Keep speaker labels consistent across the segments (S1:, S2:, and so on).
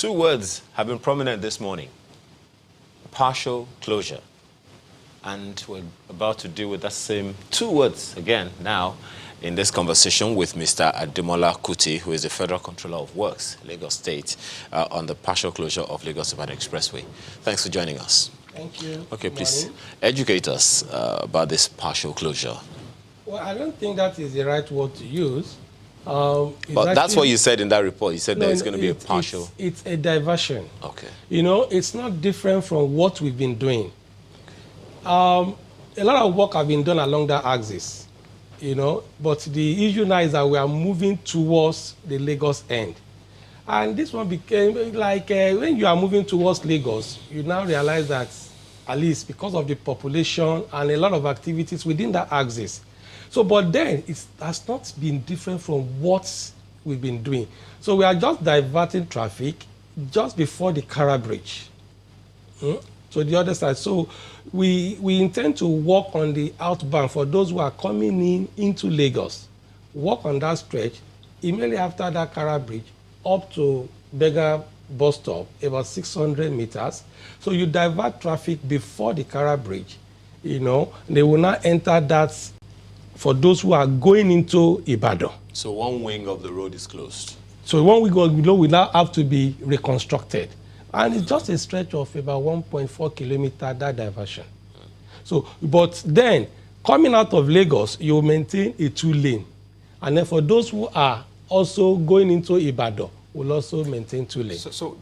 S1: Two words have been prominent this morning: partial closure. And we're about to deal with that same two words again now in this conversation with Mr. Ademola Kuti, who is the Federal Controller of Works, Lagos State, on the partial closure of Lagos-Ibadan Expressway. Thanks for joining us.
S2: Thank you.
S1: Okay, please educate us about this partial closure.
S2: Well, I don't think that is the right word to use.
S1: But that's what you said in that report. You said there's going to be a partial.
S2: It's a diversion.
S1: Okay.
S2: You know, it's not different from what we've been doing. A lot of work have been done along that axis, you know, but the issue now is that we are moving towards the Lagos end. And this one became like when you are moving towards Lagos, you now realize that at least because of the population and a lot of activities within that axis. So, but then it has not been different from what we've been doing. So we are just diverting traffic just before the Kara Bridge. So the other side. So we intend to walk on the outbound for those who are coming into Lagos. Walk on that stretch immediately after that Kara Bridge up to Bega bus stop, about 600 meters. So you divert traffic before the Kara Bridge. You know, they will not enter that for those who are going into Ibadan.
S1: So one wing of the road is closed.
S2: So one wing of the road will now have to be reconstructed. And it's just a stretch of about 1.4 kilometers, that diversion. So, but then, coming out of Lagos, you maintain a two-lane. And then for those who are also going into Ibadan, will also maintain two lanes.
S3: So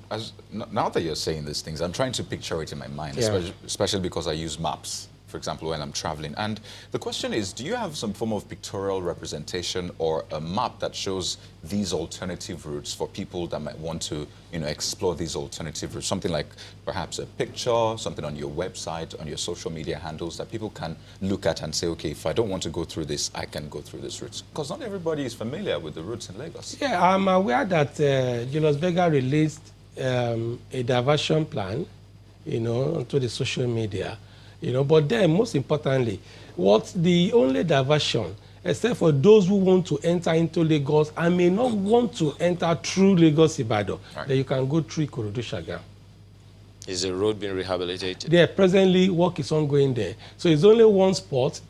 S3: now that you're saying these things, I'm trying to picture it in my mind, especially because I use maps, for example, when I'm traveling. And the question is, do you have some form of pictorial representation or a map that shows these alternative routes for people that might want to, you know, explore these alternative routes? Something like perhaps a picture, something on your website, on your social media handles that people can look at and say, okay, if I don't want to go through this, I can go through this route. Because not everybody is familiar with the routes in Lagos.
S2: Yeah, I'm aware that Julius Berger released a diversion plan, you know, onto the social media. You know, but then, most importantly, what's the only diversion, except for those who want to enter into Lagos and may not want to enter through Lagos Ibadan, then you can go through Ikorodu Shagam.
S1: Is the road being rehabilitated?
S2: There, presently, work is ongoing there. So it's only one spot,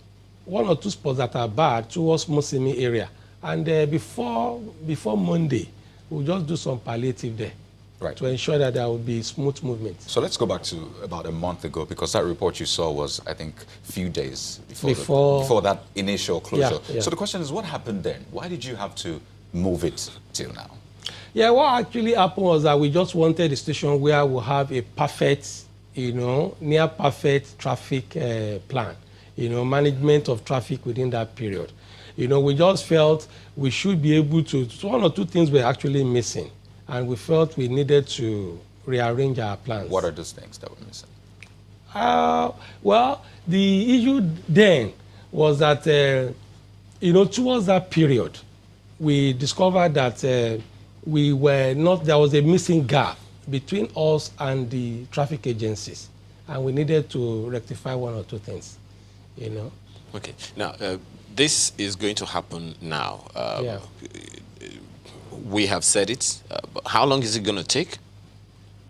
S2: one or two spots that are bad towards Mosimi area. And before Monday, we'll just do some palliative there. Right. To ensure that there will be smooth movement.
S3: So let's go back to about a month ago, because that report you saw was, I think, a few days before that initial closure. Yeah. So the question is, what happened then? Why did you have to move it till now?
S2: Yeah, what actually happened was that we just wanted a station where we'll have a perfect, you know, near perfect traffic plan, you know, management of traffic within that period. You know, we just felt we should be able to, one or two things were actually missing. And we felt we needed to rearrange our plans.
S3: What are those things that were missing?
S2: Well, the issue then was that, you know, towards that period, we discovered that we were not, there was a missing gap between us and the traffic agencies. And we needed to rectify one or two things, you know.
S1: Okay. Now, this is going to happen now. We have said it. But how long is it going to take?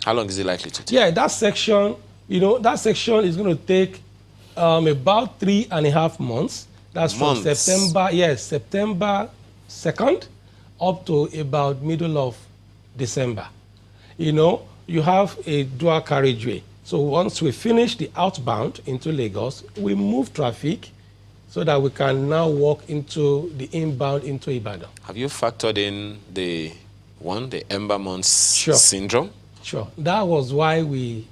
S1: How long is it likely to take?
S2: Yeah, that section, you know, that section is going to take about 3.5 months. That's from September 2nd up to about middle of December. You know, you have a dual carriageway. So once we finish the outbound into Lagos, we move traffic so that we can now walk into the inbound into Ibadan.
S1: Have you factored in the Berman Syndrome?
S2: Sure. That was why we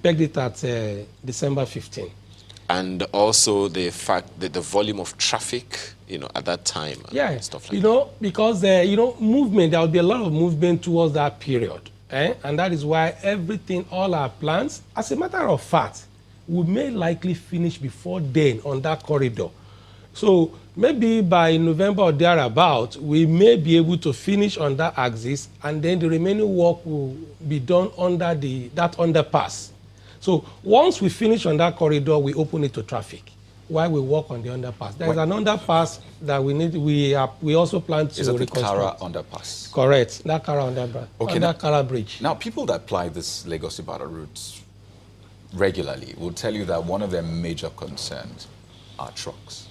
S2: pegged it at December 15.
S1: And also the fact that the volume of traffic, you know, at that time. And stuff like
S2: you know, because, you know, movement, there will be a lot of movement towards that period. And that is why everything, all our plans, as a matter of fact, we may likely finish before then on that corridor. So maybe by November or thereabout, we may be able to finish on that axis, and then the remaining work will be done under that underpass. So once we finish on that corridor, we open it to traffic. while we work on the underpass. There is an underpass that we need. We also plan to reconstruct.
S3: Is it the Kara underpass?
S2: Correct. That Kara underpass. Okay. That Kara bridge.
S3: Now, people that apply this Lagos-Ibadan route regularly will tell you that one of their major concerns are trucks.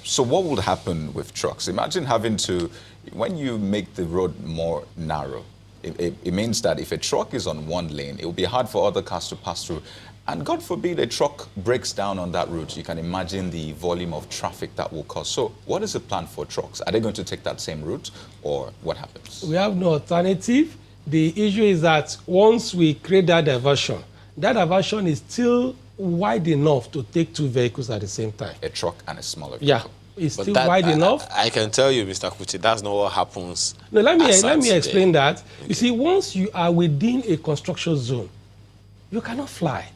S3: So what would happen with trucks? Imagine having to, when you make the road more narrow, it means that if a truck is on one lane, it will be hard for other cars to pass through. And God forbid a truck breaks down on that route. You can imagine the volume of traffic that will cause. So what is the plan for trucks? Are they going to take that same route, or what happens?
S2: We have no alternative. The issue is that once we create that diversion is still wide enough to take two vehicles at the same time.
S3: A truck and a smaller vehicle.
S2: Yeah, it's still wide enough.
S1: I can tell you, Mr. Kuti, that's not what happens.
S2: No, let me explain that. Okay. You see, once you are within a construction zone, you cannot fly.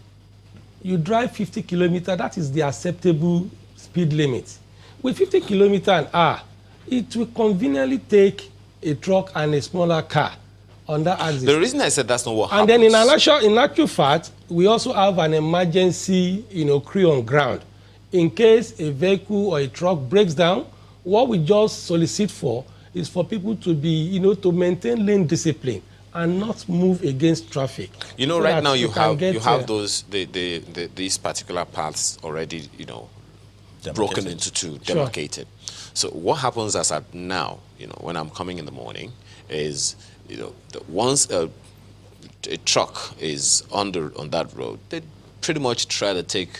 S2: You drive 50 kilometers, that is the acceptable speed limit. With 50 kilometers an hour, it will conveniently take a truck and a smaller car on that axis.
S1: The reason I said that's not what happens.
S2: And then in actual fact, we also have an emergency, crew on ground. In case a vehicle or a truck breaks down, what we just solicit for is for people to be, to maintain lane discipline and not move against traffic.
S1: So right now you have those these particular paths already, broken into two, demarcated. So what happens as at now, when I'm coming in the morning, is once a truck is on that road, they pretty much try to take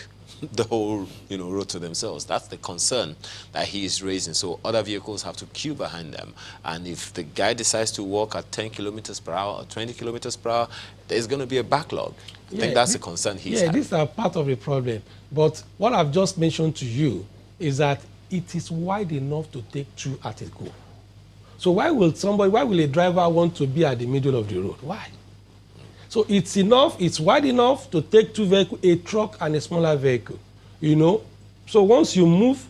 S1: the whole road to themselves. That's the concern that he is raising. So other vehicles have to queue behind them, and if the guy decides to walk at 10 kilometers per hour or 20 kilometers per hour, there's going to be a backlog. I think that's the concern he's having.
S2: These are part of the problem. But what I've just mentioned to you is that it is wide enough to take two at a go. So why will a driver want to be at the middle of the road? Why? So it's wide enough to take two vehicles, a truck and a smaller vehicle, So once you move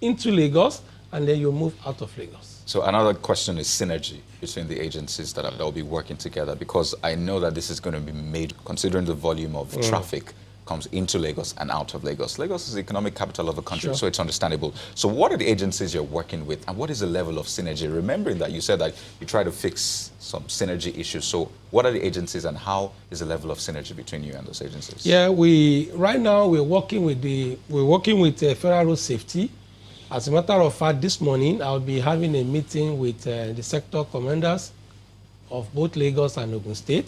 S2: into Lagos, and then you move out of Lagos.
S3: So another question is synergy between the agencies that will be working together, because I know that this is going to be made, considering the volume of traffic comes into Lagos and out of Lagos. Lagos is the economic capital of the country, so it's understandable. So what are the agencies you're working with, and what is the level of synergy? Remembering that you said that you try to fix some synergy issues. So what are the agencies, and how is the level of synergy between you and those agencies?
S2: Yeah, right now we're working with Federal Road Safety. As a matter of fact, this morning I'll be having a meeting with the sector commanders of both Lagos and Ogun State.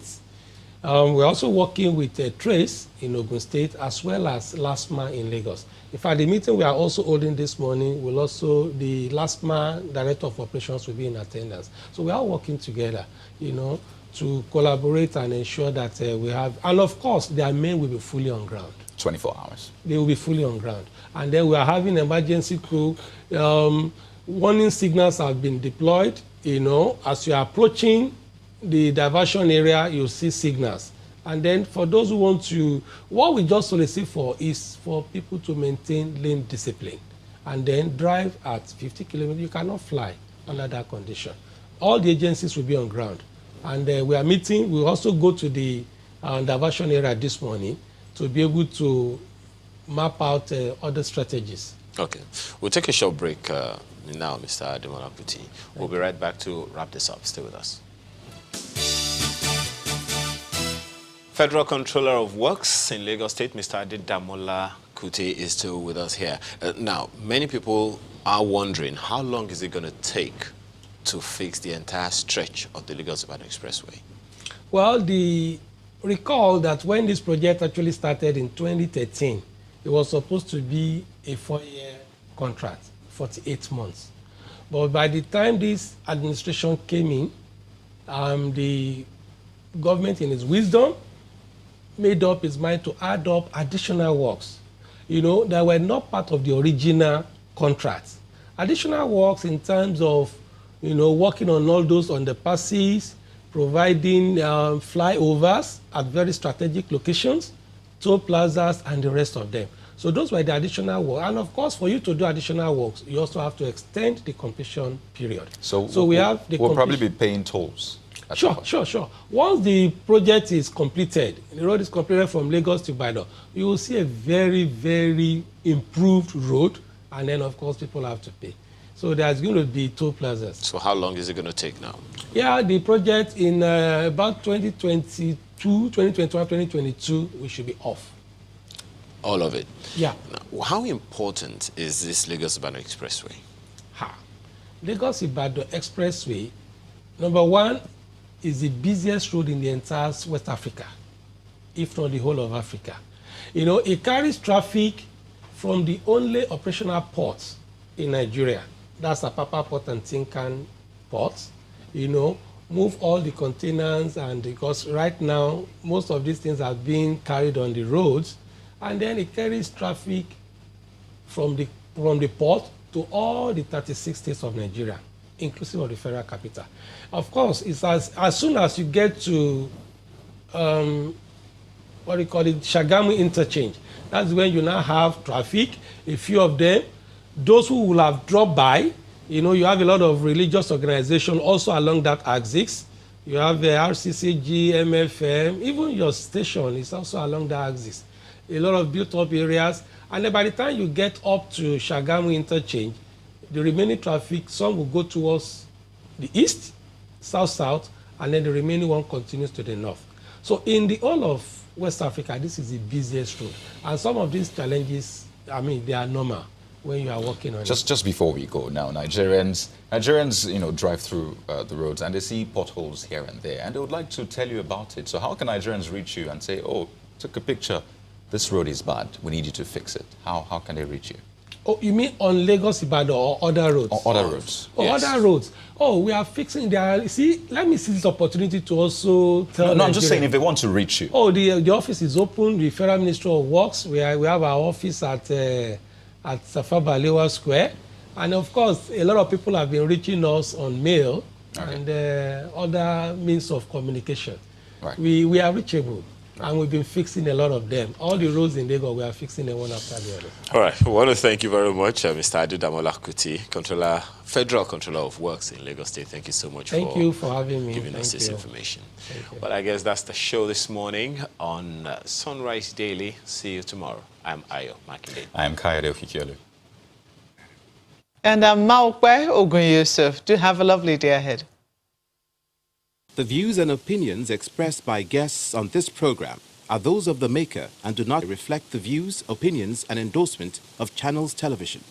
S2: We're also working with Trace in Ogun State, as well as LASTMA in Lagos. In fact, the meeting we are also holding this morning the LASTMA Director of Operations will be in attendance. So we are working together, to collaborate and ensure that we have, and of course, their men will be fully on ground.
S3: 24 hours.
S2: They will be fully on ground. And then we are having emergency crew. Warning signals have been deployed, as you are approaching the diversion area, you'll see signals. And then for those who want to, what we just solicit for is for people to maintain lane discipline and then drive at 50 kilometers. You cannot fly under that condition. All the agencies will be on ground. And we are meeting. We'll also go to the diversion area this morning to be able to map out other strategies. Okay.
S1: We'll take a short break now, Mr. Kuti. We'll be right back to wrap this up. Stay with us. Federal Controller of Works in Lagos State, Mr. Adedamola Kuti, is still with us here. Now, many people are wondering, how long is it going to take to fix the entire stretch of the Lagos-Ibadan Expressway?
S2: Well, recall that when this project actually started in 2013, it was supposed to be a 4-year contract, 48 months. But by the time this administration came in, the government, in its wisdom, made up its mind to add up additional works, that were not part of the original contract. Additional works in terms of, working on all those underpasses, providing flyovers at very strategic locations, toll plazas, and the rest of them. So those were the additional work. And of course, for you to do additional works, you also have to extend the completion period.
S3: So we'll probably be paying tolls.
S2: Sure. Once the project is completed, the road is completed from Lagos to Ibadan, you will see a very, very improved road, and then, of course, people have to pay. So there's going to be toll plazas.
S1: So how long is it going to take now?
S2: Yeah, the project in about 2022, 2021, 2022, we should be off.
S1: All of it?
S2: Yeah.
S1: Now, how important is this Lagos-Ibadan Expressway?
S2: Lagos-Ibadan Expressway, number one, is the busiest road in the entire West Africa, if not the whole of Africa. You know, it carries traffic from the only operational ports in Nigeria. That's Apapa Port and Tinkan ports. You know, move all the containers, and because right now, most of these things are being carried on the roads, and then it carries traffic from the port to all the 36 states of Nigeria, inclusive of the federal capital. Of course, it's as soon as you get to, Shagamu interchange, that's when you now have traffic, a few of them. Those who will have dropped by, you know, you have a lot of religious organizations also along that axis. You have the RCCG, MFM, even your station is also along that axis. A lot of built-up areas. And then by the time you get up to Shagamu interchange, the remaining traffic, some will go towards the east, south, and then the remaining one continues to the north. So in the whole of West Africa, this is the busiest road. And some of these challenges, I mean, they are normal when you are working on it.
S3: Just before we go now, Nigerians, you know, drive through the roads and they see potholes here and there, and they would like to tell you about it. So how can Nigerians reach you and say, oh, took a picture, this road is bad, we need you to fix it? How can they reach you?
S2: Oh, you mean on Lagos-Ibadan or other roads?
S3: Or other roads.
S2: Oh, yes. Other roads. Oh, we are fixing their... See, let me see this opportunity to also tell...
S3: No, I'm just saying if they want to reach you.
S2: Oh, the office is open, the Federal Ministry of Works. We have our office at Safa Balewa Square. And of course, a lot of people have been reaching us on mail and other means of communication. Right. We are reachable. And we've been fixing a lot of them. All the roads in Lagos, we are fixing them one after the other.
S1: All right. We want to thank you very much, Mr. Adedamola Kuti, Federal Controller of Works in Lagos State. Thank you so much
S2: for having me.
S1: Giving us this information. Well, I guess that's the show this morning on Sunrise Daily. See you tomorrow. I'm Ayo Makinde.
S3: I'm Kayode Okikiolu.
S4: And I'm Maokwe Ogun Yusuf. Do have a lovely day ahead.
S5: The views and opinions expressed by guests on this program are those of the maker and do not reflect the views, opinions, and endorsement of Channels Television.